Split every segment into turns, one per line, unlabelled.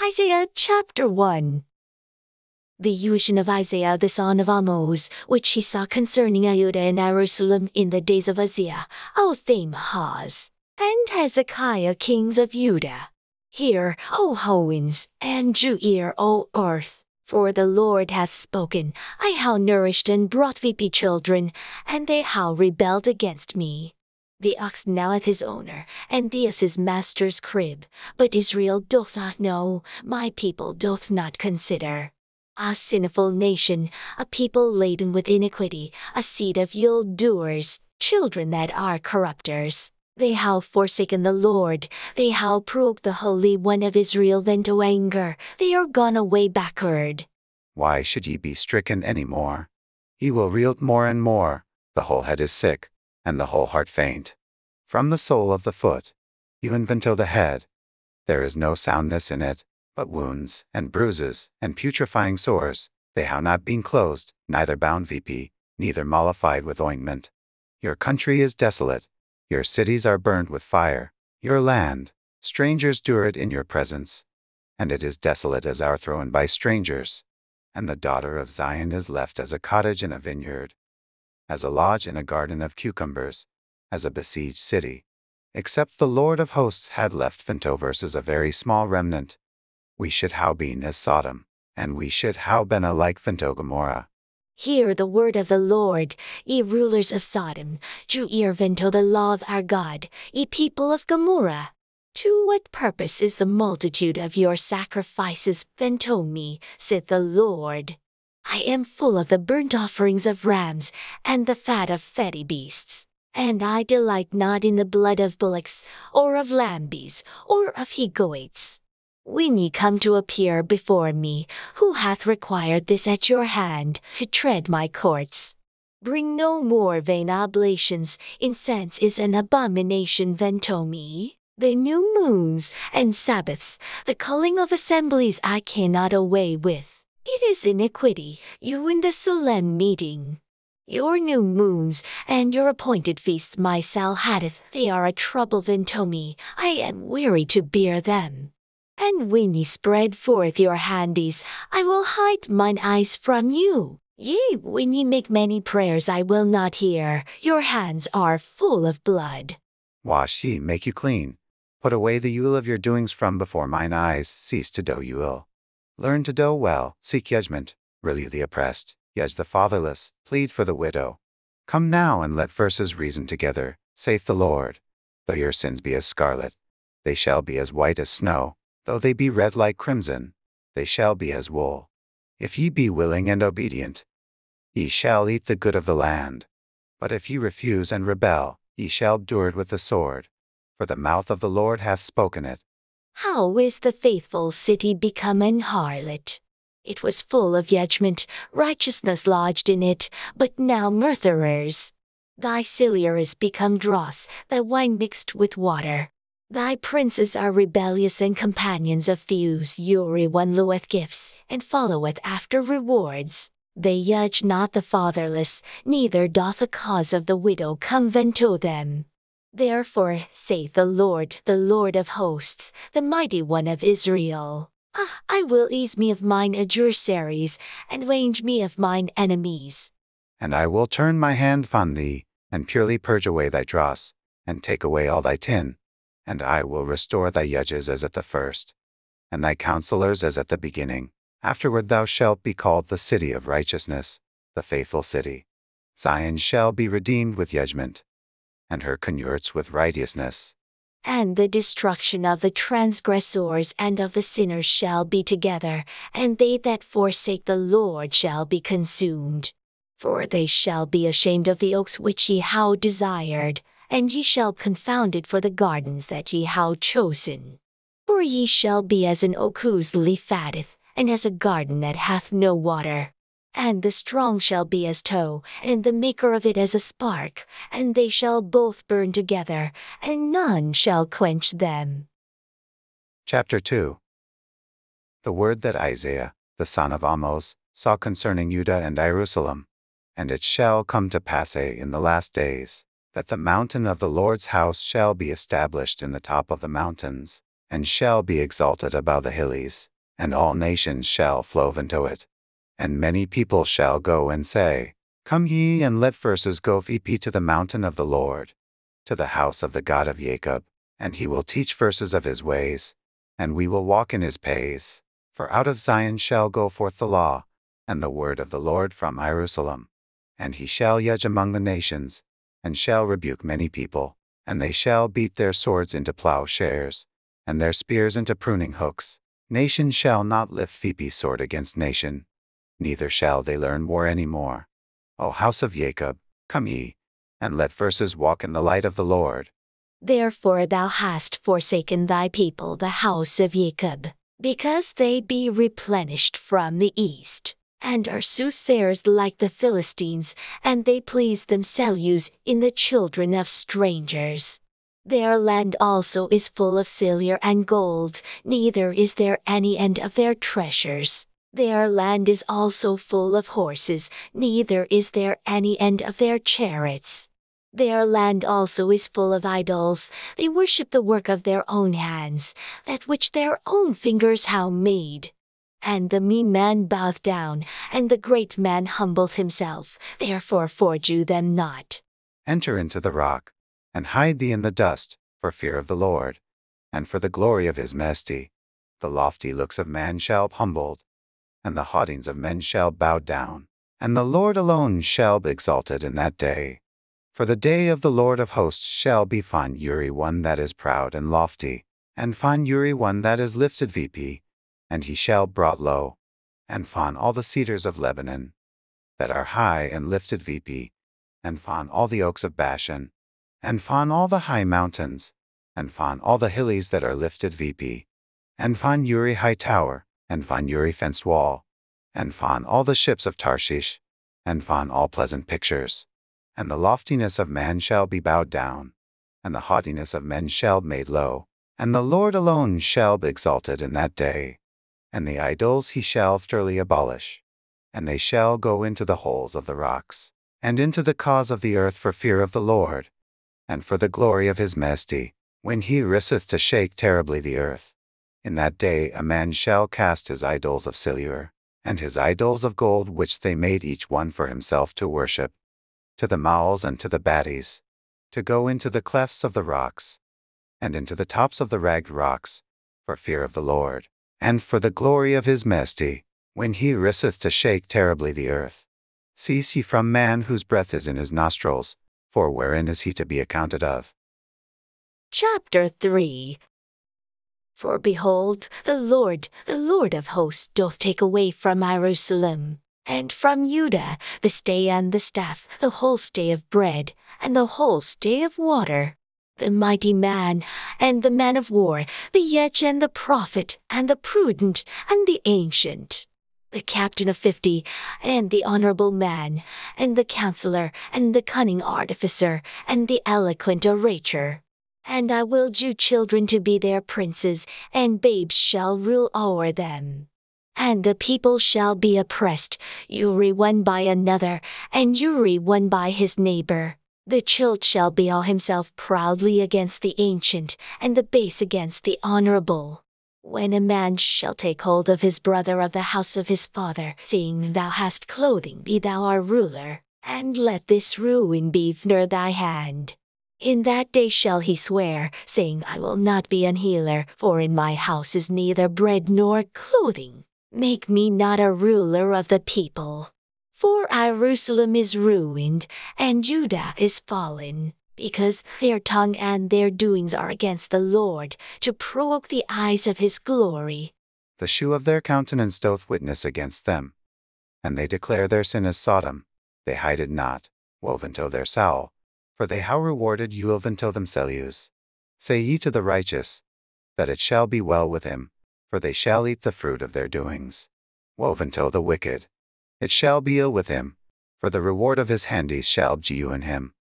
Isaiah chapter 1. The vision of Isaiah the son of Amoz, which he saw concerning Judah and Jerusalem in the days of Uzziah, Ahaz, and Hezekiah kings of Judah. Hear, O heavens, and do ear, O earth, for the Lord hath spoken. I have nourished and brought thee children, and they have rebelled against me. The ox knoweth his owner, and thee is his master's crib, but Israel doth not know, my people doth not consider. A sinful nation, a people laden with iniquity, a seed of ill-doers, children that are corrupters. They have forsaken the Lord, they have provoked the Holy One of Israel then to anger, they are gone away backward.
Why should ye be stricken any more? Ye will reel more and more, the whole head is sick, and the whole heart faint. From the sole of the foot, even unto the head, there is no soundness in it, but wounds, and bruises, and putrefying sores. They have not been closed, neither bound VP, neither mollified with ointment. Your country is desolate, your cities are burned with fire, your land, strangers do it in your presence. And it is desolate as are thrown by strangers. And the daughter of Zion is left as a cottage in a vineyard, as a lodge in a garden of cucumbers, as a besieged city. Except the Lord of hosts had left Finto versus a very small remnant. We should have been as Sodom, and we should have been alike Finto Gomorrah.
Hear the word of the Lord, ye rulers of Sodom, do ear unto the law of our God, ye people of Gomorrah. To what purpose is the multitude of your sacrifices unto me, saith the Lord? I am full of the burnt offerings of rams, and the fat of fatty beasts. And I delight not in the blood of bullocks, or of lambs, or of he-goats. When ye come to appear before me, who hath required this at your hand, to tread my courts? Bring no more vain oblations, incense is an abomination unto me. The new moons and Sabbaths, the calling of assemblies I cannot away with. It is iniquity, you in the solemn meeting. Your new moons and your appointed feasts my soul hateth, they are a trouble unto me, I am weary to bear them. And when ye spread forth your handies, I will hide mine eyes from you. Yea, when ye make many prayers I will not hear, your hands are full of blood.
Wash ye, make you clean. Put away the Yule of your doings from before mine eyes, cease to do Yule. Learn to do well, seek judgment, relieve the oppressed, judge the fatherless, plead for the widow. Come now and let verses reason together, saith the Lord. Though your sins be as scarlet, they shall be as white as snow. Though they be red like crimson, they shall be as wool. If ye be willing and obedient, ye shall eat the good of the land. But if ye refuse and rebel, ye shall endure it with the sword. For the mouth of the Lord hath spoken it.
How is the faithful city become an harlot? It was full of judgment, righteousness lodged in it, but now murderers. Thy cellar is become dross, thy wine mixed with water. Thy princes are rebellious and companions of thieves. Every one loweth gifts, and followeth after rewards. They judge not the fatherless, neither doth the cause of the widow come unto them. Therefore, saith the Lord of hosts, the mighty one of Israel, I will ease me of mine adversaries, and avenge me of mine enemies.
And I will turn my hand upon thee, and purely purge away thy dross, and take away all thy tin. And I will restore thy judges as at the first, and thy counselors as at the beginning. Afterward thou shalt be called the city of righteousness, the faithful city. Zion shall be redeemed with judgment, and her converts with righteousness.
And the destruction of the transgressors and of the sinners shall be together, and they that forsake the Lord shall be consumed. For they shall be ashamed of the oaks which ye have desired, and ye shall confound it for the gardens that ye have chosen. For ye shall be as an oak whose leaf fatteth, and as a garden that hath no water. And the strong shall be as tow, and the maker of it as a spark, and they shall both burn together, and none shall quench them.
Chapter 2. The word that Isaiah, the son of Amoz, saw concerning Judah and Jerusalem. And it shall come to pass in the last days, that the mountain of the Lord's house shall be established in the top of the mountains, and shall be exalted above the hillies, and all nations shall flow into it. And many people shall go and say, Come ye and let verses go VP to the mountain of the Lord, to the house of the God of Jacob, and he will teach verses of his ways, and we will walk in his paths. For out of Zion shall go forth the law, and the word of the Lord from Jerusalem. And he shall judge among the nations, and shall rebuke many people, and they shall beat their swords into plowshares, and their spears into pruning hooks. Nation shall not lift VP sword against nation, neither shall they learn war any more. O house of Jacob, come ye, and let verses walk in the light of the Lord.
Therefore thou hast forsaken thy people the house of Jacob, because they be replenished from the east, and are soothsayers like the Philistines, and they please themselves in the children of strangers. Their land also is full of silver and gold, neither is there any end of their treasures. Their land is also full of horses, neither is there any end of their chariots. Their land also is full of idols, they worship the work of their own hands, that which their own fingers have made. And the mean man boweth down, and the great man humbleth himself, therefore forgive them not.
Enter into the rock, and hide thee in the dust, for fear of the Lord, and for the glory of his majesty. The lofty looks of man shall be humbled, and the haughtings of men shall bow down, and the Lord alone shall be exalted in that day. For the day of the Lord of hosts shall be found Uri one that is proud and lofty, and found Uri one that is lifted VP, and he shall brought low, and found all the cedars of Lebanon, that are high and lifted VP, and found all the oaks of Bashan, and found all the high mountains, and found all the hillies that are lifted VP, and found Uri high tower, and found Uri fenced wall, and found all the ships of Tarshish, and found all pleasant pictures. And the loftiness of man shall be bowed down, and the haughtiness of men shall be made low, and the Lord alone shall be exalted in that day. And the idols he shall utterly abolish, and they shall go into the holes of the rocks, and into the cause of the earth for fear of the Lord, and for the glory of his majesty, when he riseth to shake terribly the earth. In that day a man shall cast his idols of silver, and his idols of gold which they made each one for himself to worship, to the mouls and to the baddies, to go into the clefts of the rocks, and into the tops of the ragged rocks, for fear of the Lord, and for the glory of his majesty, when he riseth to shake terribly the earth. Cease ye from man whose breath is in his nostrils, for wherein is he to be accounted of?
Chapter 3. For behold, the Lord of hosts doth take away from Jerusalem, and from Judah, the stay and the staff, the whole stay of bread, and the whole stay of water, the mighty man, and the man of war, the judge and the prophet, and the prudent, and the ancient, the captain of 50, and the honorable man, and the counselor, and the cunning artificer, and the eloquent orator. And I will do children to be their princes, and babes shall rule o'er them. And the people shall be oppressed, Uri one by another, and Uri one by his neighbor. The child shall bear himself proudly against the ancient, and the base against the honorable. When a man shall take hold of his brother of the house of his father, seeing thou hast clothing, be thou our ruler, and let this ruin be near thy hand. In that day shall he swear, saying, I will not be an healer, for in my house is neither bread nor clothing. Make me not a ruler of the people. For Jerusalem is ruined, and Judah is fallen, because their tongue and their doings are against the Lord, to provoke the eyes of his glory.
The shew of their countenance doth witness against them, and they declare their sin as Sodom. They hide it not, woven to their soul, for they how rewarded Uilven to themselves. Say ye to the righteous, that it shall be well with him, for they shall eat the fruit of their doings. Woven to the wicked, it shall be ill with him, for the reward of his handies shall be in him.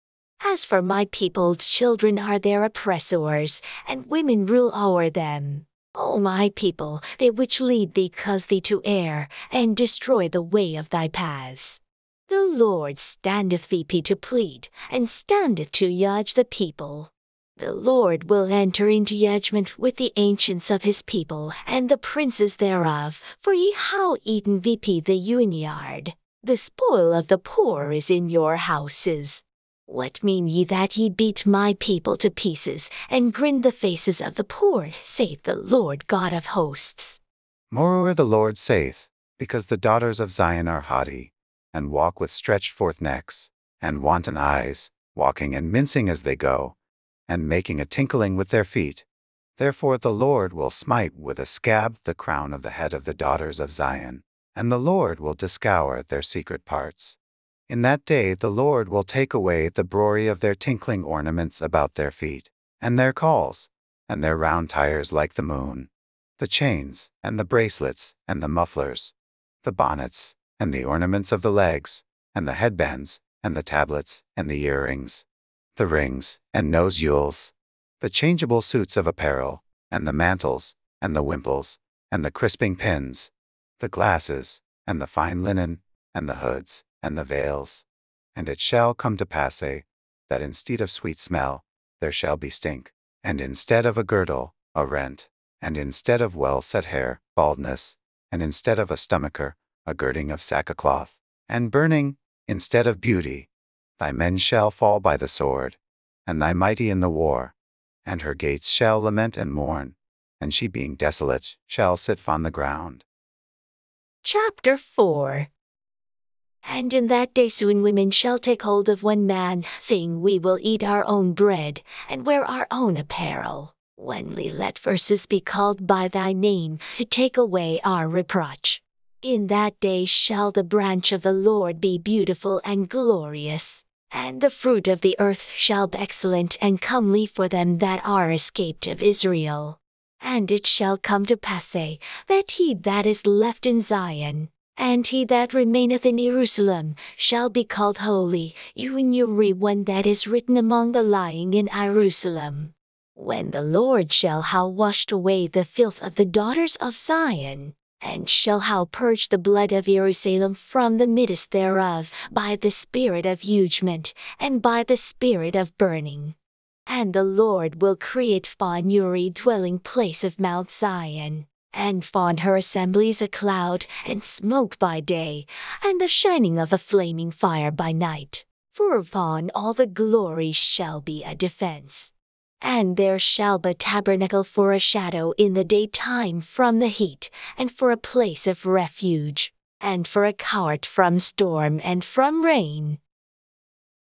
As for my people, children are their oppressors, and women rule o'er them. O my people, they which lead thee cause thee to err, and destroy the way of thy paths. The Lord standeth VP to plead, and standeth to judge the people. The Lord will enter into judgment with the ancients of his people and the princes thereof, for ye how eaten vp the vineyard. The spoil of the poor is in your houses. What mean ye that ye beat my people to pieces, and grind the faces of the poor, saith the Lord God of hosts?
Moreover the Lord saith, because the daughters of Zion are haughty, and walk with stretched forth necks, and wanton eyes, walking and mincing as they go, and making a tinkling with their feet. Therefore the Lord will smite with a scab the crown of the head of the daughters of Zion, and the Lord will discour their secret parts. In that day the Lord will take away the brory of their tinkling ornaments about their feet, and their calls, and their round tires like the moon, the chains, and the bracelets, and the mufflers, the bonnets, and the ornaments of the legs, and the headbands, and the tablets, and the earrings, the rings, and nose jewels, the changeable suits of apparel, and the mantles, and the wimples, and the crisping pins, the glasses, and the fine linen, and the hoods, and the veils. And it shall come to pass, that instead of sweet smell, there shall be stink, and instead of a girdle, a rent, and instead of well-set hair, baldness, and instead of a stomacher, a girding of sackcloth, and burning, instead of beauty. Thy men shall fall by the sword, and thy mighty in the war, and her gates shall lament and mourn, and she being desolate shall sit on the ground.
Chapter 4. And in that day soon women shall take hold of one man, saying, We will eat our own bread, and wear our own apparel. Whenly let verses be called by thy name, to take away our reproach. In that day shall the branch of the Lord be beautiful and glorious, and the fruit of the earth shall be excellent and comely for them that are escaped of Israel. And it shall come to pass, that he that is left in Zion, and he that remaineth in Jerusalem, shall be called holy, even every one that is written among the lying in Jerusalem. When the Lord shall have washed away the filth of the daughters of Zion, and shall have purged the blood of Jerusalem from the midst thereof, by the spirit of judgment, and by the spirit of burning. And the Lord will create for Uri dwelling place of Mount Zion, and for her assemblies a cloud, and smoke by day, and the shining of a flaming fire by night. For upon all the glory shall be a defense. And there shall be a tabernacle for a shadow in the daytime from the heat, and for a place of refuge, and for a covert from storm and from rain.